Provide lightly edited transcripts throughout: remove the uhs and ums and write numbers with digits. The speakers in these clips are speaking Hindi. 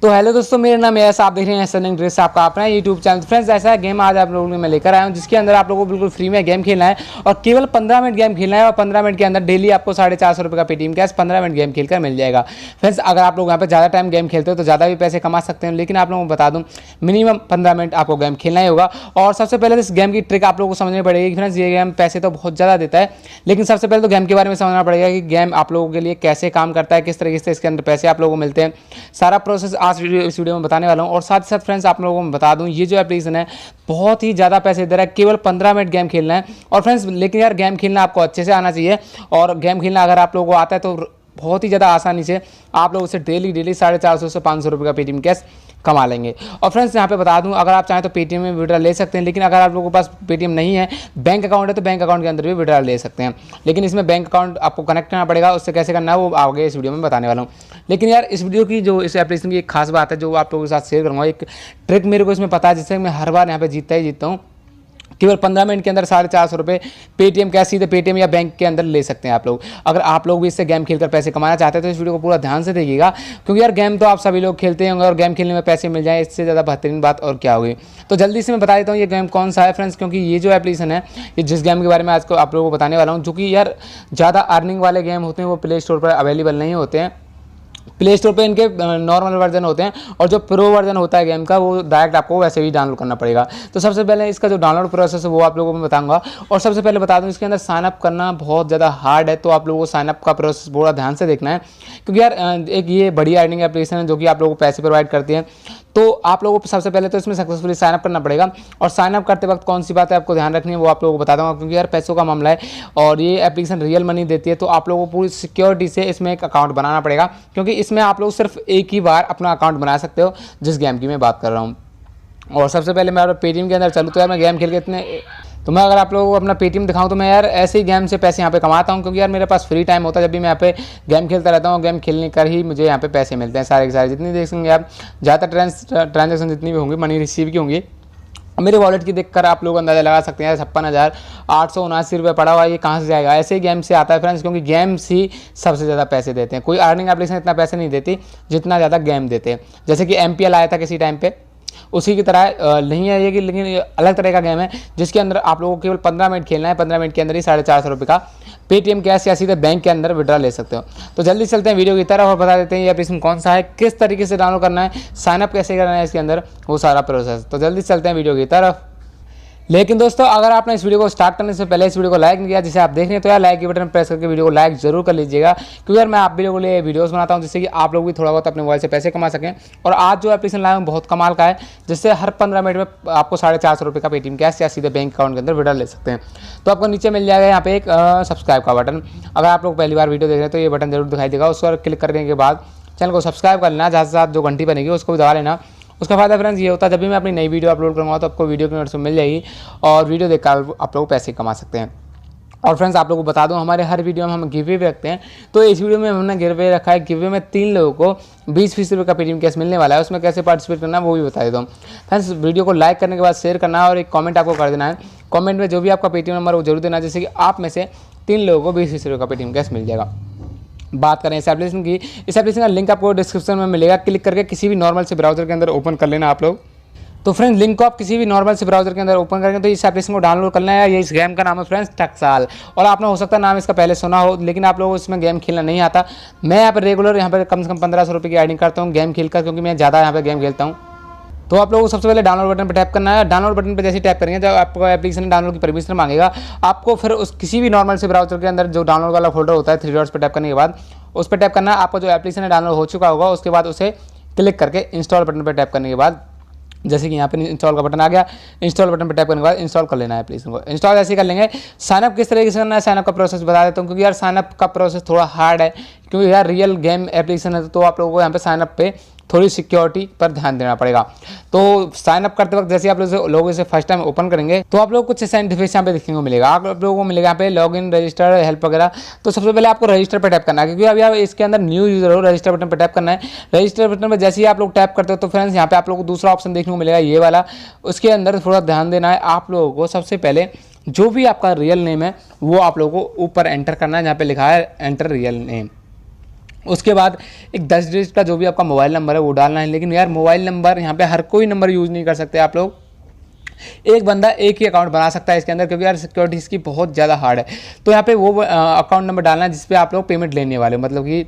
तो हेलो दोस्तों, मेरा नाम है आप देख रहे हैं सनिंग ड्रेस, आपका अपना यूट्यूब चैनल। फ्रेंड्स, ऐसा गेम आज आप लोगों को मैं लेकर आया हूं जिसके अंदर आप लोगों को बिल्कुल फ्री में गेम खेलना है और केवल 15 मिनट गेम खेलना है और 15 मिनट के अंदर डेली आपको 450 रुपये का पेटीएम कैश 15 मिनट गेम खेलकर मिल जाएगा। फ्रेंड्स, अगर आप लोग यहाँ पर ज़्यादा टाइम गेम खेलते हो तो ज़्यादा भी पैसे कमा सकते हैं, लेकिन आप लोगों को बता दूँ मिनिमम 15 मिनट आपको गेम खेलना ही होगा। और सबसे पहले इस गेम की ट्रिक आप लोगों को समझनी पड़ेगी। फ्रेंड्स, ये गेम पैसे तो बहुत ज़्यादा देता है, लेकिन सबसे पहले तो गेम के बारे में समझना पड़ेगा कि गेम आप लोगों के लिए कैसे काम करता है, किस तरीके से इसके अंदर पैसे आप लोगों को मिलते हैं। सारा प्रोसेस आज इस वीडियो में बताने वाला हूं। और साथ ही साथ फ्रेंड्स, आप लोगों को बता दूं ये जो एप्लीकेशन है बहुत ही ज़्यादा पैसे दे रहा है, केवल 15 मिनट गेम खेलना है। और फ्रेंड्स, लेकिन यार गेम खेलना आपको अच्छे से आना चाहिए, और गेम खेलना अगर आप लोगों को आता है तो बहुत ही ज़्यादा आसानी से आप लोग उससे डेली 450 से 500 रुपये का पेटीएम कैश कमा लेंगे। और फ्रेंड्स, यहाँ पे बता दूं अगर आप चाहें तो पेटीएम में विड्रॉल ले सकते हैं, लेकिन अगर आप लोगों के पास पेटीएम नहीं है, बैंक अकाउंट है, तो बैंक अकाउंट के अंदर भी विड्रॉल ले सकते हैं। लेकिन इसमें बैंक अकाउंट आपको कनेक्ट करना पड़ेगा, उससे कैसे करना है वो आगे इस वीडियो में बताने वाला हूँ। लेकिन यार इस वीडियो की जो इस एप्लीकेशन की एक खास बात है जो आप लोगों के साथ शेयर करूँगा, एक ट्रिक मेरे को इसमें पता है जिससे मैं हर बार यहाँ पर जीतता ही जीतता हूँ। केवल 15 मिनट के अंदर 450 रुपये पेटीएम कैश सीधे पेटीएम या बैंक के अंदर ले सकते हैं आप लोग। अगर आप लोग भी इससे गेम खेलकर पैसे कमाना चाहते हैं तो इस वीडियो को पूरा ध्यान से देखिएगा, क्योंकि यार गेम तो आप सभी लोग खेलते होंगे और गेम खेलने में पैसे मिल जाए, इससे ज़्यादा बेहतरीन बात और क्या होगी। तो जल्दी से मैं बता देता हूँ ये गेम कौन सा है फ्रेंड्स, क्योंकि ये जो एप्लीकेशन है, ये जिस गेम के बारे में आज को आप लोगों को बताने वाला हूँ, जो कि यार ज़्यादा अर्निंग वाले गेम होते हैं वो प्ले स्टोर पर अवेलेबल नहीं होते हैं। प्ले स्टोर पे इनके नॉर्मल वर्जन होते हैं, और जो प्रो वर्जन होता है गेम का वो डायरेक्ट आपको वैसे ही डाउनलोड करना पड़ेगा। तो सबसे पहले इसका जो डाउनलोड प्रोसेस है वो आप लोगों को मैं बताऊंगा। और सबसे पहले बता दूं इसके अंदर साइनअप करना बहुत ज़्यादा हार्ड है, तो आप लोगों को साइनअप का प्रोसेस पूरा ध्यान से देखना है, क्योंकि यार एक ये बड़ी अर्निंग एप्लीकेशन है जो कि आप लोगों को पैसे प्रोवाइड करती है। तो आप लोगों को सबसे पहले तो इसमें सक्सेसफुली साइनअप करना पड़ेगा, और साइनअप करते वक्त कौन सी बातें आपको ध्यान रखनी है वो आप लोगों को बता दूंगा, क्योंकि यार पैसों का मामला है और ये एप्लीकेशन रियल मनी देती है। तो आप लोगों को पूरी सिक्योरिटी से इसमें एक अकाउंट बनाना पड़ेगा, क्योंकि इसमें आप लोग सिर्फ एक ही बार अपना अकाउंट बना सकते हो जिस गेम की मैं बात कर रहा हूँ। और सबसे पहले मैं पेटीएम के अंदर चलूँ तो यार मैं गेम खेल के तो मैं अगर आप लोगों को अपना पेटीएम दिखाऊं तो मैं यार ऐसे ही गेम से पैसे यहाँ पे कमाता हूँ, क्योंकि यार मेरे पास फ्री टाइम होता है। जब भी मैं यहाँ पे गेम खेलता रहता हूँ, गेम खेलने कर ही मुझे यहाँ पे पैसे मिलते हैं सारे के सारे। जितनी देखेंगे आप ज़्यादातर ट्रांजेक्शन जितनी भी होंगी, मनी रिसीव की होंगी, मेरे वॉलेट की देखकर आप लोग अंदाज़ा लगा सकते हैं 56,879 रुपये पड़ा हुआ, ये कहाँ से जाएगा। ऐसे ही गेम से आता है फ्रेंड्स, क्योंकि गेम्स ही सबसे ज़्यादा पैसे देते हैं। कोई अर्निंग एप्लीकेशन इतना पैसे नहीं देती जितना ज़्यादा गेम देते हैं। जैसे कि MPL आया था किसी टाइम पे, उसी की तरह नहीं है ये कि, लेकिन ये अलग तरह का गेम है जिसके अंदर आप लोगों को केवल 15 मिनट खेलना है। 15 मिनट के अंदर ही 450 रुपये का पेटीएम कैश या सीधे बैंक के अंदर विड्रॉ ले सकते हो। तो जल्दी चलते हैं वीडियो की तरफ और बता देते हैं ये एप्लीकेशन कौन सा है, किस तरीके से डाउनलोड करना है, साइनअप कैसे करना है इसके अंदर, वो सारा प्रोसेस। तो जल्दी चलते हैं वीडियो की तरफ। लेकिन दोस्तों, अगर आपने इस वीडियो को स्टार्ट करने से पहले इस वीडियो को लाइक नहीं किया जिसे आप देख रहे हैं, तो यार लाइक के बटन प्रेस करके वीडियो को लाइक जरूर कर लीजिएगा, क्योंकि यार मैं आप वीडियो के लिए वीडियोस बनाता हूं जिससे कि आप लोग भी थोड़ा बहुत अपने मोबाइल से पैसे कमा सकें। और आज जो एप्लीकेशन लाया हूं बहुत कमाल का है, जिससे हर 15 मिनट में आपको 450 रुपये का पेटीएम कैश या सीधे बैंक अकाउंट के अंदर विड्रॉ ले सकते हैं। तो आपको नीचे मिल जाएगा यहाँ पे एक सब्सक्राइब का बटन। अगर आप लोग पहली बार वीडियो देख रहे हैं तो ये बटन जरूर दिखाई देगा, उस पर क्लिक करने के बाद चैनल को सब्सक्राइब कर लेना, जहाँ साथ जो घंटी बनेगी उसको भी दबा लेना। उसका फायदा फ्रेंड्स ये होता है जब भी मैं अपनी नई वीडियो अपलोड करूँगा तो आपको वीडियो की नोटिफिकेशन मिल जाएगी और वीडियो देखकर आप लोग पैसे कमा सकते हैं। और फ्रेंड्स, आप लोगों को बता दूं हमारे हर वीडियो में हम गिव अवे रखते हैं। तो इस वीडियो में हमने गिव अवे रखा है, गिव अवे में 3 लोगों को 20 रुपये का पेटीएम कैश मिलने वाला है। उसमें कैसे पार्टिसिपेट करना है वो भी बता देता हूँ। फ्रेंड्स, वीडियो को लाइक करने के बाद शेयर करना है और एक कॉमेंट आपको कर देना है। कॉमेंट में जो भी आपका पेटीएम नंबर वो जरूर देना, जैसे कि आप में से 3 लोगों को 20 रुपये का पेटीएम कैश मिल जाएगा। बात करें इस एप्लीकेशन की, इस एप्लीकेशन का लिंक आपको डिस्क्रिप्शन में मिलेगा, क्लिक करके किसी भी नॉर्मल से ब्राउजर के अंदर ओपन कर लेना आप लोग। तो फ्रेंड्स, लिंक को आप किसी भी नॉर्मल से ब्राउजर के अंदर ओपन करेंगे तो इस एप्लीकेशन को डाउनलोड करना है। ये इस गेम का नाम है फ्रेंड्स टक्साल, और आपने हो सकता है नाम इसका पहले सुना हो, लेकिन आप लोगों को इसमें गेम खेलना नहीं आता। मैं यहाँ पर रेगुलर यहाँ पर कम से कम 1500 रुपये की अर्निंग करता हूँ गेम खेलकर, क्योंकि मैं ज़्यादा यहाँ पर गेम खेलता हूँ। तो आप लोगों को सबसे पहले डाउनलोड बटन पर टैप करना है। डाउनलोड बटन पर जैसे टैप करेंगे जब आपको एप्लीकेशन डाउनलोड की परमिशन मांगेगा, आपको फिर उस किसी भी नॉर्मल से ब्राउजर के अंदर जो डाउनलोड वाला फोल्डर होता है 3 डॉट्स पर टैप करने के बाद उस पर टैप करना है। आपको जो एप्लीकेशन डाउनलोड हो चुका होगा उसके बाद उसे क्लिक करके इंस्टॉल बटन पर टैप करने के बाद, जैसे कि यहाँ पे इंस्टॉल का बटन आ गया, इंस्टॉल बटन पर टैप करने के बाद इंस्टॉल कर लेना है एप्लीकेशन को। इंस्टॉल ऐसे ही कर लेंगे। साइनअप किस तरीके से करना है, साइनअप का प्रोसेस बता देता हूँ, क्योंकि यार साइनअप का प्रोसेस थोड़ा हार्ड है, क्योंकि यार रियल गेम एप्लीकेशन है। तो आप लोगों को यहाँ पे साइनअप पे थोड़ी सिक्योरिटी पर ध्यान देना पड़ेगा। तो साइनअप करते वक्त जैसे आप लोग इसे फर्स्ट टाइम ओपन करेंगे तो आप लोग कुछ ऐसा इंटरफेस यहाँ पे देखने को मिलेगा। आप लोगों को मिलेगा यहाँ पे लॉगिन, रजिस्टर, हेल्प वगैरह। तो सबसे पहले आपको रजिस्टर पर टैप करना है, क्योंकि अब यार इसके अंदर न्यू यूजर हो, रजिस्टर बटन पर टैप करना है। रजिस्टर बटन पर जैसे ही आप लोग टैप करते हो तो फ्रेंड्स यहाँ पे आप लोग को दूसरा ऑप्शन देखने को मिलेगा, ये वाला। उसके अंदर थोड़ा ध्यान देना है आप लोगों को। सबसे पहले जो भी आपका रियल नेम है वो आप लोगों को ऊपर एंटर करना है, जहाँ पे लिखा है एंटर रियल नेम। उसके बाद एक 10 डिजिट का जो भी आपका मोबाइल नंबर है वो डालना है। लेकिन यार मोबाइल नंबर यहाँ पे हर कोई नंबर यूज़ नहीं कर सकते आप लोग, एक बंदा एक ही अकाउंट बना सकता है इसके अंदर, क्योंकि यार सिक्योरिटी इसकी बहुत ज़्यादा हार्ड है। तो यहाँ पे वो अकाउंट नंबर डालना है जिस पे आप लोग पेमेंट लेने वाले, मतलब कि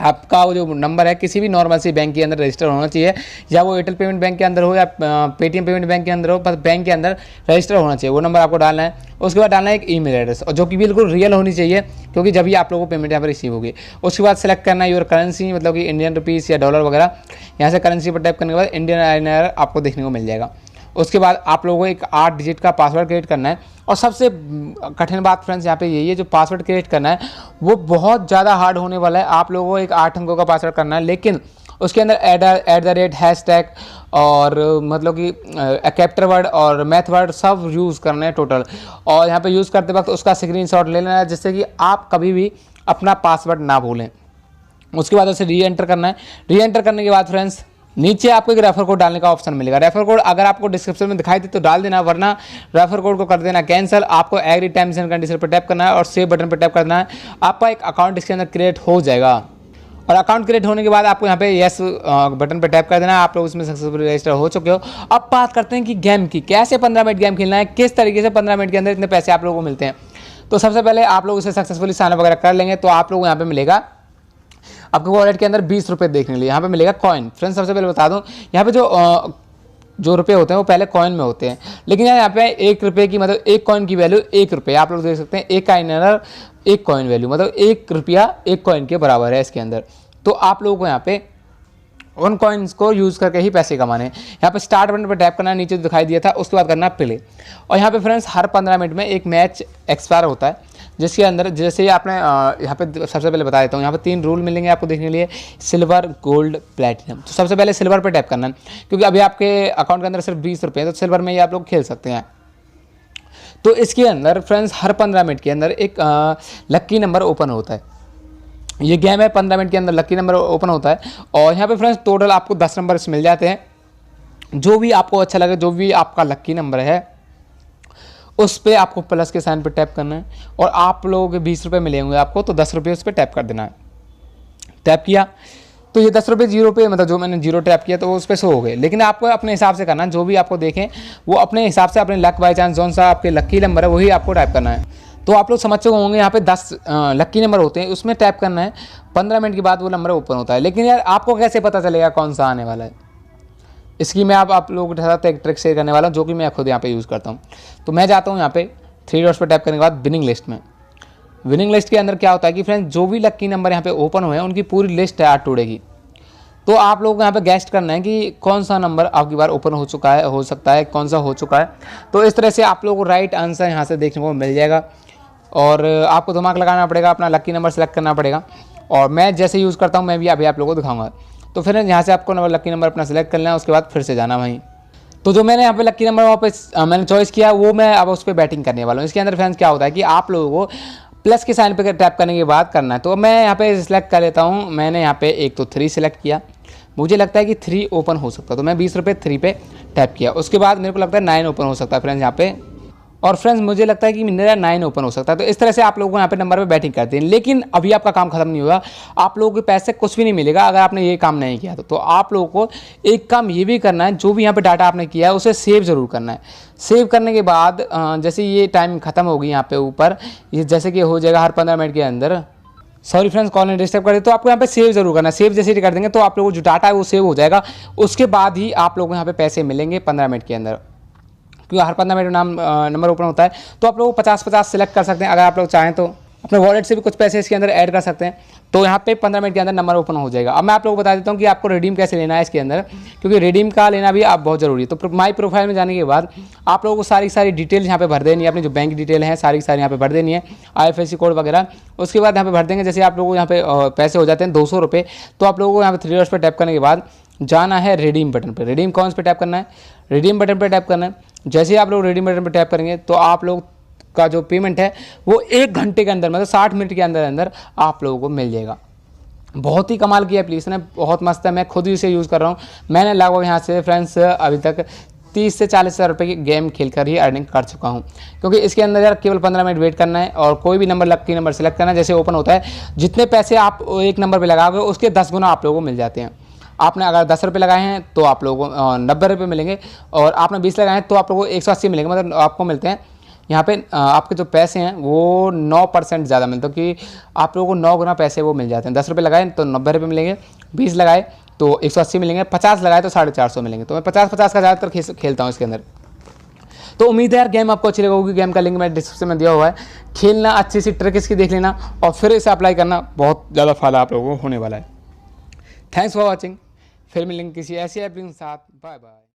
आपका वो जो नंबर है किसी भी नॉर्मल सी बैंक के अंदर रजिस्टर होना चाहिए, या वो एयरटेल पेमेंट बैंक के अंदर हो या पेटीएम पेमेंट बैंक के अंदर हो, पर बैंक के अंदर रजिस्टर होना चाहिए, वो नंबर आपको डालना है। उसके बाद डालना है एक ईमेल एड्रेस, और जो कि बिल्कुल रियल होनी चाहिए, क्योंकि जब भी आप लोगों को पेमेंट यहाँ पर रिसीव होगी। उसके बाद सेलेक्ट करना है योर करेंसी, मतलब कि इंडियन रुपीज़ या डॉलर वगैरह। यहाँ से करेंसी पर टाइप करने के बाद इंडियन INR आपको देखने को मिल जाएगा। उसके बाद आप लोगों को एक 8 डिजिट का पासवर्ड क्रिएट करना है। और सबसे कठिन बात फ्रेंड्स यहाँ पे यही है, जो पासवर्ड क्रिएट करना है वो बहुत ज़्यादा हार्ड होने वाला है। आप लोगों को एक 8 अंकों का पासवर्ड करना है, लेकिन उसके अंदर @ हैशटैग और मतलब कि कैप्चर वर्ड और मैथ वर्ड सब यूज़ करना है टोटल। और यहाँ पे यूज़ करते वक्त उसका स्क्रीनशॉट ले लेना है, जिससे कि आप कभी भी अपना पासवर्ड ना भूलें। उसके बाद उसे री एंटर करना है। री एंटर करने के बाद फ्रेंड्स नीचे आपको एक रेफर कोड डालने का ऑप्शन मिलेगा। रेफर कोड अगर आपको डिस्क्रिप्शन में दिखाई दे तो डाल देना, वरना रेफर कोड को कर देना कैंसिल। आपको एग्री टर्म्स एंड कंडीशन पर टैप करना है और सेव बटन पर टैप करना है। आपका एक अकाउंट इसके अंदर क्रिएट हो जाएगा। और अकाउंट क्रिएट होने के बाद आपको यहाँ पे येस बटन पर टैप कर देना है। आप लोग उसमें सक्सेसफुली रजिस्टर हो चुके हो। अब बात करते हैं कि गेम की, कैसे 15 मिनट गेम खेलना है, किस तरीके से 15 मिनट के अंदर इतने पैसे आप लोगों को मिलते हैं। तो सबसे पहले आप लोग उसे सक्सेसफुली साइन अप वगैरह कर लेंगे तो आप लोग को यहाँ पे मिलेगा आपको वॉलेट के अंदर 20 रुपये देखने के लिए यहाँ पे मिलेगा कॉइन। फ्रेंड्स सबसे पहले बता दूं, यहाँ पे जो रुपये होते हैं वो पहले कॉइन में होते हैं, लेकिन यहाँ पे 1 रुपये की मतलब 1 कॉइन की वैल्यू 1 रुपये, आप लोग देख सकते हैं। 1 INR 1 कॉइन वैल्यू मतलब 1 रुपया 1 कॉइन के बराबर है इसके अंदर। तो आप लोगों को यहाँ पे उन कॉइन्स को यूज़ करके ही पैसे कमाने हैं। यहाँ पे स्टार्ट बटन पर टैप करना है, नीचे दिखाई दिया था, उसके बाद करना प्ले। और यहाँ पे फ्रेंड्स हर 15 मिनट में एक मैच एक्सपायर होता है, जिसके अंदर जैसे आपने यहाँ पे सबसे पहले बता देता हूँ, यहाँ पे 3 रूल मिलेंगे आपको देखने के लिए, सिल्वर, गोल्ड, प्लैटिनम। तो सबसे पहले सिल्वर पर टैप करना है, क्योंकि अभी आपके अकाउंट के अंदर सिर्फ 20 रुपये हैं, तो सिल्वर में ही आप लोग खेल सकते हैं। तो इसके अंदर फ्रेंड्स हर 15 मिनट के अंदर एक लक्की नंबर ओपन होता है। ये गेम है 15 मिनट के अंदर लकी नंबर ओपन होता है। और यहाँ पे फ्रेंड्स टोटल आपको 10 नंबर मिल जाते हैं। जो भी आपको अच्छा लगे, जो भी आपका लकी नंबर है, उस पर आपको प्लस के साइन पे टैप करना है। और आप लोगों के 20 रुपये मिले होंगे आपको, तो 10 रुपये उस पर टैप कर देना है। टैप किया तो ये 10 रुपये 0 पे, मतलब जो मैंने 0 टैप किया तो वो उस पर शो हो गए। लेकिन आपको अपने हिसाब से करना है, जो भी आपको देखें वो अपने हिसाब से, अपने लक बाई चांस जौन सा आपके लकी नंबर है वही आपको टैप करना है। तो आप लोग समझ चुके होंगे, यहाँ पे 10 लकी नंबर होते हैं, उसमें टैप करना है। 15 मिनट के बाद वो नंबर ओपन होता है। लेकिन यार आपको कैसे पता चलेगा कौन सा आने वाला है, इसकी मैं आप लोगों के साथ एक ट्रिक शेयर करने वाला हूँ, जो कि मैं खुद यहाँ पे यूज़ करता हूँ। तो मैं जाता हूँ यहाँ पे 3 डॉट्स पर टैप करने के बाद विनिंग लिस्ट में। विनिंग लिस्ट के अंदर क्या होता है कि फ्रेंड्स जो भी लकी नंबर यहाँ पे ओपन हुए हैं उनकी पूरी लिस्ट है आज टुडे की। तो आप लोगों को यहाँ पे गेस्ट करना है कि कौन सा नंबर आपकी बार ओपन हो चुका है, हो सकता है कौन सा हो चुका है। तो इस तरह से आप लोगों को राइट आंसर यहाँ से देखने को मिल जाएगा। और आपको दिमाग लगाना पड़ेगा, अपना लकी नंबर सेलेक्ट करना पड़ेगा। और मैं जैसे यूज़ करता हूँ मैं भी अभी आप लोगों को दिखाऊंगा। तो फिर यहाँ से आपको लकी नंबर अपना सेलेक्ट करना है, उसके बाद फिर से जाना वहीं। तो जो मैंने यहाँ पे लकी नंबर वापस मैंने चॉइस किया वो मैं अब उस पर बैटिंग करने वाला हूँ। इसके अंदर फ्रेंड्स क्या होता है कि आप लोगों को प्लस के साइन पे टैप करने के बाद करना है। तो मैं यहाँ पे सिलेक्ट कर लेता हूँ। मैंने यहाँ पे एक तो 3 सेलेक्ट किया, मुझे लगता है कि 3 ओपन हो सकता है, तो मैं 20 रुपये 3 पे टैप किया। उसके बाद मेरे को लगता है 9 ओपन हो सकता है फ्रेंड्स यहाँ पे, और फ्रेंड्स मुझे लगता है कि मेरा 9 ओपन हो सकता है। तो इस तरह से आप लोगों को यहाँ पे नंबर पे बैटिंग करते हैं। लेकिन अभी आपका काम खत्म नहीं होगा, आप लोगों के पैसे कुछ भी नहीं मिलेगा अगर आपने ये काम नहीं किया। तो आप लोगों को एक काम ये भी करना है, जो भी यहाँ पे डाटा आपने किया है उसे सेव ज़रूर करना है। सेव करने के बाद जैसे ये टाइम खत्म होगी यहाँ पे ऊपर, ये जैसे कि हो जाएगा हर 15 मिनट के अंदर, सॉरी फ्रेंड्स कॉल ने डिस्टर्ब कर दे, तो आपको यहाँ पे सेव जरूर करना है। सेव जैसे ही कर देंगे तो आप लोगों को जो डाटा है वो सेव हो जाएगा। उसके बाद ही आप लोगों को यहाँ पे पैसे मिलेंगे 15 मिनट के अंदर, क्योंकि हर 15 मिनट नंबर ओपन होता है। तो आप लोग 50-50 सेलेक्ट कर सकते हैं। अगर आप लोग चाहें तो अपने वॉलेट से भी कुछ पैसे इसके अंदर ऐड कर सकते हैं। तो यहाँ पे 15 मिनट के अंदर नंबर ओपन हो जाएगा। अब मैं आप लोगों को बता देता हूँ कि आपको रिडीम कैसे लेना है इसके अंदर, क्योंकि रिडीम का लेना भी आप बहुत ज़रूरी है। तो माई प्रोफाइल में जाने के बाद आप लोगों को सारी डिटेल्स यहाँ पे भर देनी है, अपनी जो बैंक डिटेल है सारी यहाँ पे भर देनी है, IFSC कोड वगैरह। उसके बाद यहाँ पे भर देंगे। जैसे आप लोगों को यहाँ पे पैसे हो जाते हैं 200 रुपये, तो आप लोगों को यहाँ पे 3 डॉट्स पर टैप करने के बाद जाना है रिडीम बटन पर। रिडीम कौन पे टैप करना है, रिडीम बटन पर टैप करना है। जैसे ही आप लोग रिडीम बटन पर टैप करेंगे तो आप लोग का जो पेमेंट है वो 1 घंटे के अंदर, मतलब 60 मिनट के अंदर अंदर आप लोगों को मिल जाएगा। बहुत ही कमाल की एप्लीकेशन है, बहुत मस्त है। मैं खुद ही इसे यूज़ कर रहा हूँ। मैंने लगभग यहाँ से फ्रेंड्स अभी तक 30 से 40 हज़ार रुपये की गेम खेलकर ही अर्निंग कर चुका हूँ। क्योंकि इसके अंदर यार केवल 15 मिनट वेट करना है और कोई भी नंबर लकी नंबर सेलेक्ट करना है। जैसे ओपन होता है, जितने पैसे आप एक नंबर पर लगाओगे उसके 10 गुना आप लोगों को मिल जाते हैं। आपने अगर 10 रुपये लगाए हैं तो आप लोगों को 90 रुपये मिलेंगे, और आपने 20 लगाए हैं तो आप लोगों को 180 मिलेंगे। मतलब आपको मिलते हैं यहाँ पे आपके जो पैसे हैं वो 9% ज़्यादा मिलते हैं, क्योंकि आप लोगों को 9 गुना पैसे वो मिल जाते हैं। 10 रुपये लगाए तो 90 रुपये मिलेंगे, 20 लगाए तो 180 मिलेंगे, 50 लगाए तो 450 मिलेंगे। तो मैं 50-50 का ज़्यादातर खेलता हूँ इसके अंदर। तो उम्मीद है यार गेम आपको अच्छी लगेगी। गेम का लिंक मैं डिस्क्रिप्शन में दिया हुआ है। खेलना, अच्छी सी ट्रिक इसकी देख लेना और फिर इसे अप्लाई करना, बहुत ज़्यादा फायदा आप लोगों को होने वाला है। Thanks for watching. फिर मिलेंगे किसी ऐसी ऐप के साथ। Bye bye.